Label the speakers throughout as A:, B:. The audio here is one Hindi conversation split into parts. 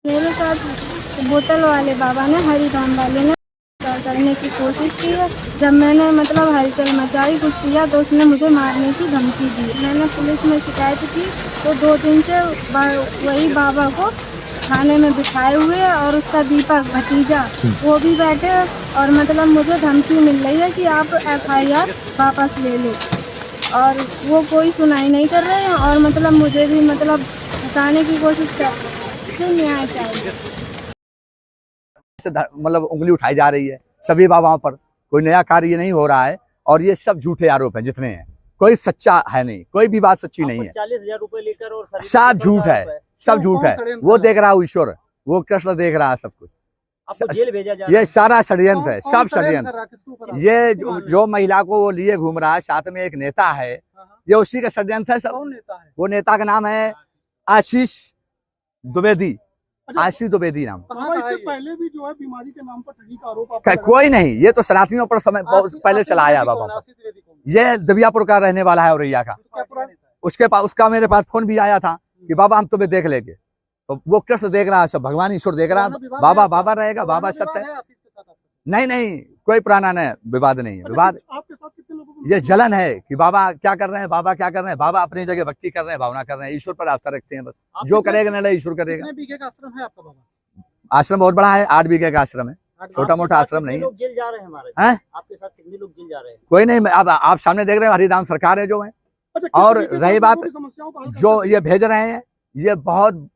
A: मेरे साथ बोतल वाले बाबा ने, हरिधाम वाले ने करने की कोशिश की है। जब मैंने हलचल मचाई, कुछ किया, तो उसने मुझे मारने की धमकी दी। मैंने पुलिस में शिकायत की तो 2 दिन से वही बाबा को थाने में बिठाए हुए है और उसका दीपक भतीजा वो भी बैठे और मुझे धमकी मिल रही है कि आप FIR वापस ले लो, और वो कोई सुनाई नहीं कर रहे हैं और मुझे भी फंसाने की कोशिश कर रहे हैं। न्याय चाहिए।
B: उंगली उठाई जा रही है सभी बाबाओं पर। कोई नया कार्य ये नहीं हो रहा है और ये सब झूठे आरोप हैं जितने हैं। कोई सच्चा है नहीं, कोई भी बात सच्ची नहीं है।
C: 40,000 रुपए लेकर और
B: सब झूठ है, सब झूठ है। वो देख रहा है ईश्वर, वो कृष्ण देख रहा है सब कुछ।
C: आपको जेल भेजा जा रहा है।
B: ये सारा षड्यंत्र है, सब षड्यंत्र। ये जो महिला को वो लिए घूम रहा है, साथ में एक नेता है, ये उसी का षड्यंत्र है सब। वो नेता का नाम है आशीष द्विवेदी। आशीष द्विवेदी नाम।
D: इससे पहले भी जो है बीमारी के नाम पर ठगी का आरोप
B: कोई नहीं, ये तो सनातनियों पर समय बहुत पहले चला आया बाबा। ये दबियापुर का रहने वाला है औरैया का। उसके पास उसका मेरे पास फोन भी आया था कि बाबा हम तुम्हें देख लेंगे। तो वो कृष्ण देख रहा है, सब भगवान ईश्वर देख रहा है। बाबा बाबा रहेगा, बाबा सत्य है। नहीं, कोई पुराना नहीं विवाद नहीं है। विवाद ये जलन है कि बाबा क्या कर रहे हैं, बाबा क्या कर रहे हैं। बाबा अपनी जगह भक्ति कर रहे हैं, भावना कर रहे हैं, ईश्वर पर आस्था रखते हैं। बस जो करेगा निर्णय ईश्वर करेगा।
D: कितने बीघे का आश्रम है आपका बाबा?
B: आश्रम बहुत बड़ा है, 8 बीघे का आश्रम है, छोटा मोटा आश्रम नहीं है।
C: लोग जेल जा रहे हैं हमारे। आपके साथ कितने लोग जेल जा रहे हैं?
B: कोई नहीं, अब आप सामने देख रहे हैं हरिधाम सरकार है जो है। और रही बात जो ये भेज रहे हैं, ये बहुत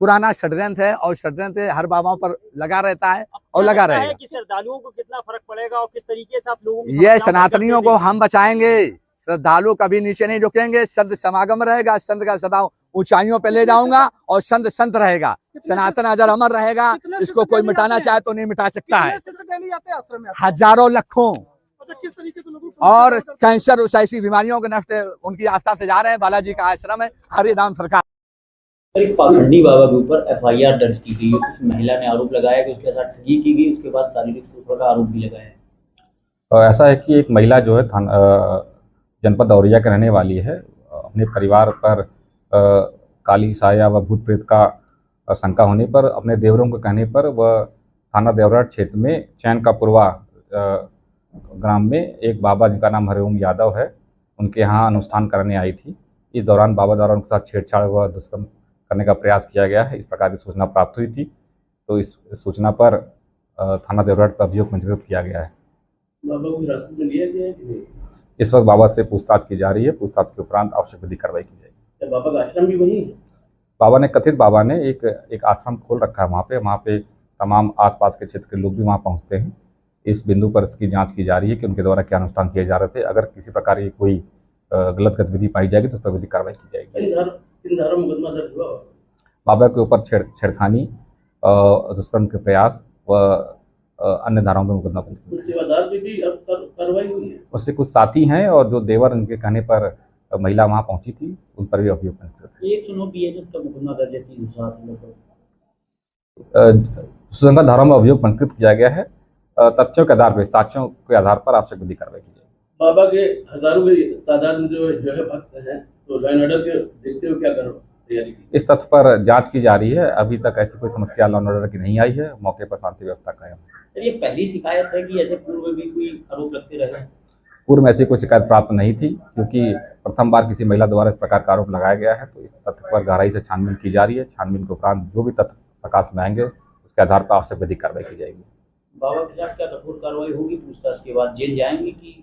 B: पुराना षड्यंत्र है और षड्यंत्र हर बाबाओं पर लगा रहता है और लगा रहेगा।
C: कि श्रद्धालुओं को कितना फर्क पड़ेगा और किस तरीके से आप लोगों को
B: ये सनातनियों को हम बचाएंगे। श्रद्धालु कभी नीचे नहीं झुकेंगे। संत समागम रहेगा, संत का सदा ऊंचाइयों पे ले जाऊंगा और संत संत रहेगा। सनातन अजर अमर रहेगा। इसको कोई मिटाना चाहे तो नहीं मिटा सकता है। हजारों लाखों और कैंसर ऐसी बीमारियों के नष्ट उनकी आस्था से जा रहे हैं। बालाजी का आश्रम है, हरिधाम सरकार।
C: एक पाखंडी बाबा के ऊपर FIR दर्ज की गई। उस महिला ने आरोप लगाया कि उसके साथ ठगी की गई, उसके बाद शारीरिक शोषण का आरोप भी लगाया है।
E: तो ऐसा है कि एक महिला जो है जनपद औरैया के रहने वाली है, अपने परिवार पर काली साया व भूत प्रेत का शंका होने पर, अपने देवरों के कहने पर वह थाना देवराट क्षेत्र में चैन का पुरवा ग्राम में एक बाबा जिनका नाम हरिओम यादव है, उनके यहाँ अनुष्ठान करने आई थी। इस दौरान बाबा द्वारा उनके साथ छेड़छाड़ व दुष्कर्म करने का प्रयास किया गया है। इस प्रकार की सूचना प्राप्त हुई थी, तो इस सूचना पर थाना देवराट पर अभियोग पंजीकृत किया गया है।
C: बाबा को हिरासत में लिया गया है।
E: इस वक्त बाबा से पूछताछ की जा रही है। पूछताछ के उपरांत आवश्यक विधिक कार्रवाई की जाएगी।
C: बाबा का आश्रम भी वही है।
E: बाबा ने एक आश्रम खोल रखा है वहाँ पे तमाम आसपास के क्षेत्र के लोग भी वहाँ पहुँचते हैं। इस बिंदु पर इसकी जांच की जा रही है कि उनके द्वारा क्या अनुष्ठान किए जा रहे थे। अगर किसी प्रकार की कोई गलत गतिविधि पाई जाएगी तो उस पर विधिक कार्रवाई की जाएगी। बाबा के ऊपर छेड़खानी, दुष्कर्म के प्रयास व अन्य धाराओं में मुकदमा कार्रवाई हुई है। उससे कुछ साथी हैं और जो देवर उनके कहने पर महिला वहां पहुंची थी, उन पर भी अभियोग पंजीकृत है। सुसंगत धाराओं में अभियोग पंजीकृत किया गया है। तथ्यों के आधार पर, साक्ष्यों के आधार पर आवश्यक विधिक कार्रवाई की जाएगी।
F: बाबा के हजारों की तादाद में जो है भक्त हैं, तो लॉ एंड ऑर्डर के देखते हुए क्या कर तैयारी की?
E: इस तथ्य पर जांच की जा रही है। अभी तक ऐसी कोई समस्या लॉ एंड ऑर्डर की नहीं आई है। मौके पर शांति व्यवस्था कायम है।
C: ये पहली शिकायत है कि ऐसे पूर्व भी कोई आरोप लगते रहे?
E: पूर्व में ऐसी कोई शिकायत प्राप्त नहीं थी, क्योंकि प्रथम बार किसी महिला द्वारा इस प्रकार का आरोप लगाया गया है। तो इस तथ्य पर गहराई से छानबीन की जा रही है। छानबीन के उपरांत जो भी तथ्य प्रकाश में आएंगे उसके आधार पर आवश्यक विधिक कार्रवाई की जाएगी।
C: बाबा के खिलाफ क्या कठोर कार्रवाई होगी? पूछताछ के बाद जेल जाएंगे कि?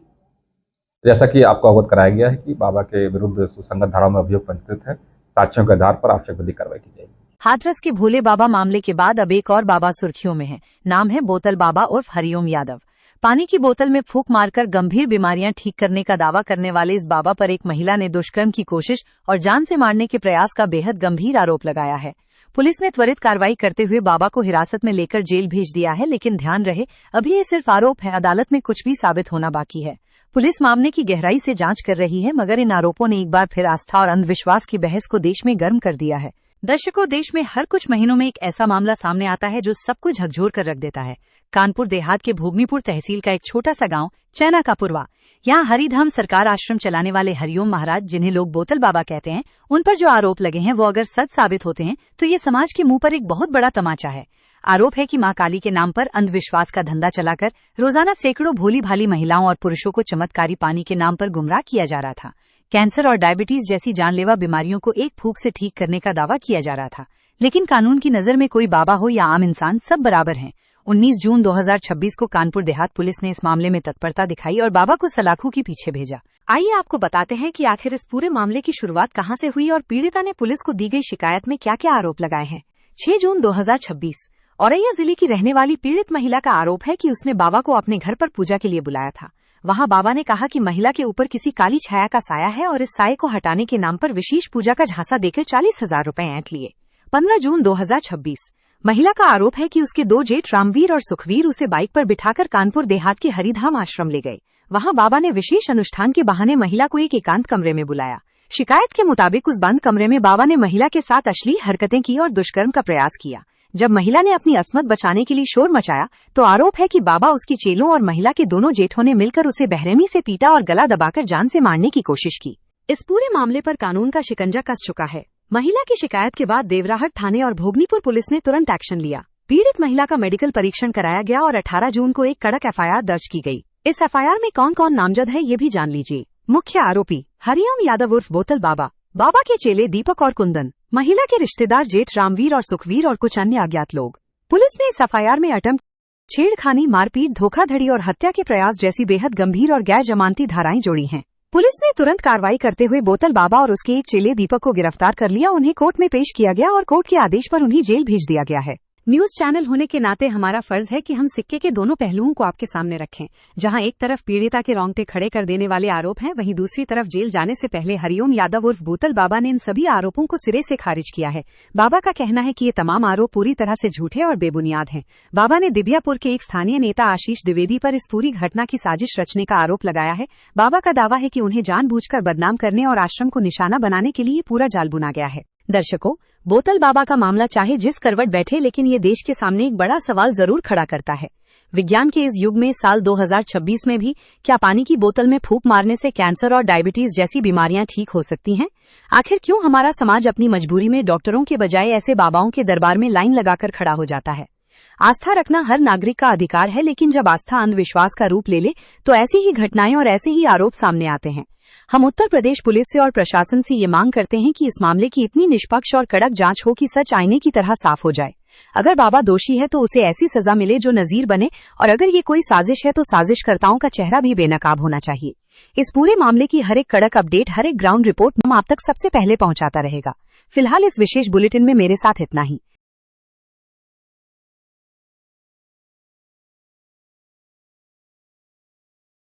E: जैसा कि आपको अवगत कराया गया है कि बाबा के विरुद्ध सुसंगत धाराओं में अभियोग पंजीकृत है। साक्ष्यों के आधार पर आवश्यक विधिक कार्रवाई की जाएगी।
G: हाथरस के भोले बाबा मामले के बाद अब एक और बाबा सुर्खियों में है। नाम है बोतल बाबा उर्फ हरिओम यादव। पानी की बोतल में फूंक मारकर गंभीर बीमारियां ठीक करने का दावा करने वाले इस बाबा पर एक महिला ने दुष्कर्म की कोशिश और जान से मारने के प्रयास का बेहद गंभीर आरोप लगाया है। पुलिस ने त्वरित कार्रवाई करते हुए बाबा को हिरासत में लेकर जेल भेज दिया है, लेकिन ध्यान रहे अभी ये सिर्फ आरोप है। अदालत में कुछ भी साबित होना बाकी है। पुलिस मामले की गहराई से जांच कर रही है, मगर इन आरोपों ने एक बार फिर आस्था और अंधविश्वास की बहस को देश में गर्म कर दिया है। दर्शकों, देश में हर कुछ महीनों में एक ऐसा मामला सामने आता है जो सबको झकझोर कर रख देता है। कानपुर देहात के भोगनीपुर तहसील का एक छोटा सा गांव चैना का पुरवा। यहाँ हरिधाम सरकार आश्रम चलाने वाले हरिओम महाराज, जिन्हें लोग बोतल बाबा कहते हैं, उन पर जो आरोप लगे हैं वो अगर सच साबित होते हैं तो ये समाज के मुंह पर एक बहुत बड़ा तमाचा है। आरोप है कि मां काली के नाम पर अंधविश्वास का धंधा चलाकर रोजाना सैकड़ों भोली भाली महिलाओं और पुरुषों को चमत्कारी पानी के नाम पर गुमराह किया जा रहा था। कैंसर और डायबिटीज जैसी जानलेवा बीमारियों को एक फूंक से ठीक करने का दावा किया जा रहा था। लेकिन कानून की नजर में कोई बाबा हो या आम इंसान, सब बराबर हैं। 19 जून 2026 को कानपुर देहात पुलिस ने इस मामले में तत्परता दिखाई और बाबा को सलाखों के पीछे भेजा। आइए आपको बताते हैं कि आखिर इस पूरे मामले की शुरुआत कहां से हुई और पीड़िता ने पुलिस को दी गई शिकायत में क्या क्या आरोप लगाए हैं। 6 जून 2026 औरैया जिले की रहने वाली पीड़ित महिला का आरोप है कि उसने बाबा को अपने घर पर पूजा के लिए बुलाया था। वहां बाबा ने कहा कि महिला के ऊपर किसी काली छाया का साया है और इस साये को हटाने के नाम पर विशेष पूजा का झांसा देकर 40,000 रुपए ऐंठ लिए। 15 जून 2026 महिला का आरोप है कि उसके 2 जेठ रामवीर और सुखवीर उसे बाइक पर बिठाकर कानपुर देहात के हरिधाम आश्रम ले गए। वहां बाबा ने विशेष अनुष्ठान के बहाने महिला को एक एकांत कमरे में बुलाया। शिकायत के मुताबिक उस बंद कमरे में बाबा ने महिला के साथ अश्लील हरकतें की और दुष्कर्म का प्रयास किया। जब महिला ने अपनी अस्मत बचाने के लिए शोर मचाया तो आरोप है कि बाबा, उसकी चेलों और महिला के दोनों जेठों ने मिलकर उसे बेरहमी से पीटा और गला दबाकर जान से मारने की कोशिश की। इस पूरे मामले पर कानून का शिकंजा कस चुका है। महिला की शिकायत के बाद देवराहट थाने और भोगनीपुर पुलिस ने तुरंत एक्शन लिया। पीड़ित महिला का मेडिकल परीक्षण कराया गया और 18 जून को एक कड़क एफआईआर दर्ज की गई। इस एफआईआर में कौन कौन नामजद है ये भी जान लीजिए। मुख्य आरोपी हरिओम यादव उर्फ बोतल बाबा, बाबा के चेले दीपक और कुंदन, महिला के रिश्तेदार जेठ रामवीर और सुखवीर और कुछ अन्य अज्ञात लोग। पुलिस ने इस एफआईआर में अटेम्प्ट, छेड़खानी, मारपीट, धोखाधड़ी और हत्या के प्रयास जैसी बेहद गंभीर और गैर जमानती धाराएं जोड़ी हैं। पुलिस ने तुरंत कार्रवाई करते हुए बोतल बाबा और उसके एक चेले दीपक को गिरफ्तार कर लिया। उन्हें कोर्ट में पेश किया गया और कोर्ट के आदेश पर उन्हें जेल भेज दिया गया है। न्यूज चैनल होने के नाते हमारा फर्ज है कि हम सिक्के के दोनों पहलुओं को आपके सामने रखें। जहां एक तरफ पीड़िता के रोंगटे खड़े कर देने वाले आरोप हैं, वहीं दूसरी तरफ जेल जाने से पहले हरिओम यादव उर्फ बोतल बाबा ने इन सभी आरोपों को सिरे से खारिज किया है। बाबा का कहना है कि ये तमाम आरोप पूरी तरह से झूठे और बेबुनियाद हैं। बाबा ने दिबियापुर के एक स्थानीय नेता आशीष द्विवेदी पर इस पूरी घटना की साजिश रचने का आरोप लगाया है। बाबा का दावा है कि उन्हें जानबूझकर बदनाम करने और आश्रम को निशाना बनाने के लिए पूरा जाल बुना गया है। दर्शकों, बोतल बाबा का मामला चाहे जिस करवट बैठे, लेकिन ये देश के सामने एक बड़ा सवाल जरूर खड़ा करता है। विज्ञान के इस युग में साल 2026 में भी क्या पानी की बोतल में फूंक मारने से कैंसर और डायबिटीज जैसी बीमारियां ठीक हो सकती हैं? आखिर क्यों हमारा समाज अपनी मजबूरी में डॉक्टरों के बजाय ऐसे बाबाओं के दरबार में लाइन लगाकर खड़ा हो जाता है? आस्था रखना हर नागरिक का अधिकार है, लेकिन जब आस्था अंधविश्वास का रूप ले ले तो ऐसी ही घटनाएं और ऐसे ही आरोप सामने आते हैं। हम उत्तर प्रदेश पुलिस से और प्रशासन से ये मांग करते हैं कि इस मामले की इतनी निष्पक्ष और कड़क जांच हो कि सच आईने की तरह साफ हो जाए। अगर बाबा दोषी है तो उसे ऐसी सजा मिले जो नजीर बने, और अगर ये कोई साजिश है तो साजिशकर्ताओं का चेहरा भी बेनकाब होना चाहिए। इस पूरे मामले की हर एक कड़क अपडेट, हर एक ग्राउंड रिपोर्ट हम आप तक सबसे पहले पहुंचाता रहेगा। फिलहाल इस विशेष बुलेटिन में मेरे साथ इतना ही।